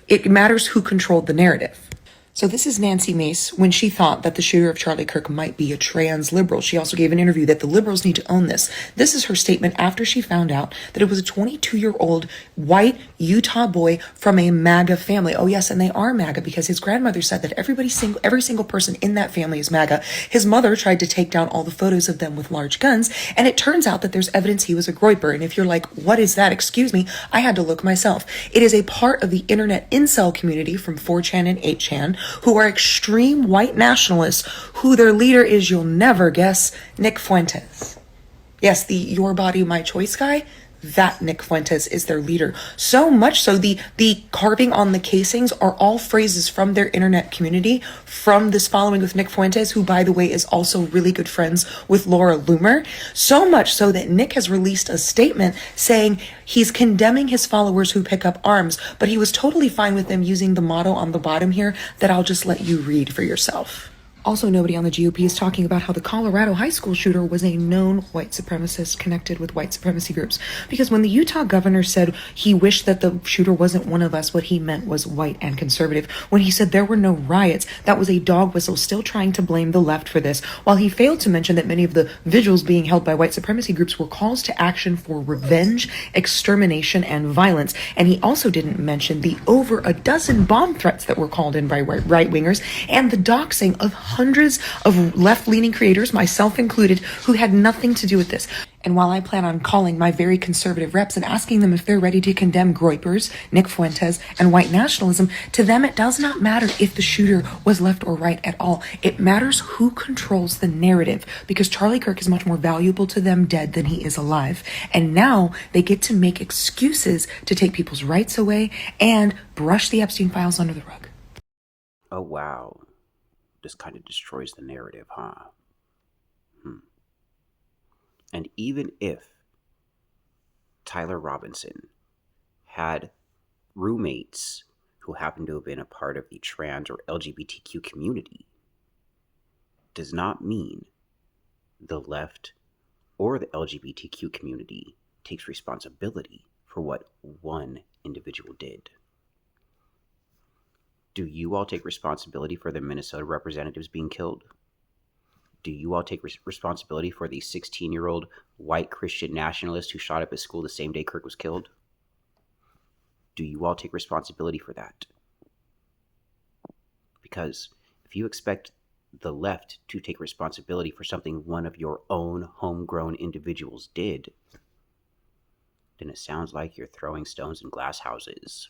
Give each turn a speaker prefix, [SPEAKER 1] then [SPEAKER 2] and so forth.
[SPEAKER 1] It matters who controlled the narrative. So this is Nancy Mace when she thought that the shooter of Charlie Kirk might be a trans liberal. She also gave an interview that the liberals need to own this. This is her statement after she found out that it was a 22-year-old white Utah boy from a MAGA family. Oh yes, and they are MAGA because his grandmother said that every single person in that family is MAGA. His mother tried to take down all the photos of them with large guns, and it turns out that there's evidence he was a groyper. And if you're like, what is that? Excuse me, I had to look myself. It is a part of the internet incel community from 4chan and 8chan who are extreme white nationalists who their leader is, you'll never guess, Nick Fuentes. Yes, the your body, my choice guy, that Nick Fuentes is their leader. So much so the carving on the casings are all phrases from their internet community from this following with Nick Fuentes, who by the way is also really good friends with Laura Loomer. So much so that Nick has released a statement saying he's condemning his followers who pick up arms, but he was totally fine with them using the motto on the bottom here that I'll just let you read for yourself. Also, nobody on the GOP is talking about how the Colorado high school shooter was a known white supremacist connected with white supremacy groups. Because when the Utah governor said he wished that the shooter wasn't one of us, what he meant was white and conservative. When he said there were no riots, that was a dog whistle, still trying to blame the left for this, while he failed to mention that many of the vigils being held by white supremacy groups were calls to action for revenge, extermination, and violence. And he also didn't mention the over a dozen bomb threats that were called in by right-wingers and the doxing of hundreds of left-leaning creators, myself included, who had nothing to do with this. And while I plan on calling my very conservative reps and asking them if they're ready to condemn groypers, Nick Fuentes, and white nationalism, to them it does not matter if the shooter was left or right at all. It matters who controls the narrative, because Charlie Kirk is much more valuable to them dead than he is alive. And now they get to make excuses to take people's rights away and brush the Epstein files under the rug.
[SPEAKER 2] Oh, wow. This kind of destroys the narrative, huh? And even if Tyler Robinson had roommates who happened to have been a part of the trans or LGBTQ community, does not mean the left or the LGBTQ community takes responsibility for what one individual did. Do you all take responsibility for the Minnesota representatives being killed? Do you all take responsibility for the 16-year-old white Christian nationalist who shot up his school the same day Kirk was killed? Do you all take responsibility for that? Because if you expect the left to take responsibility for something one of your own homegrown individuals did, then it sounds like you're throwing stones in glass houses.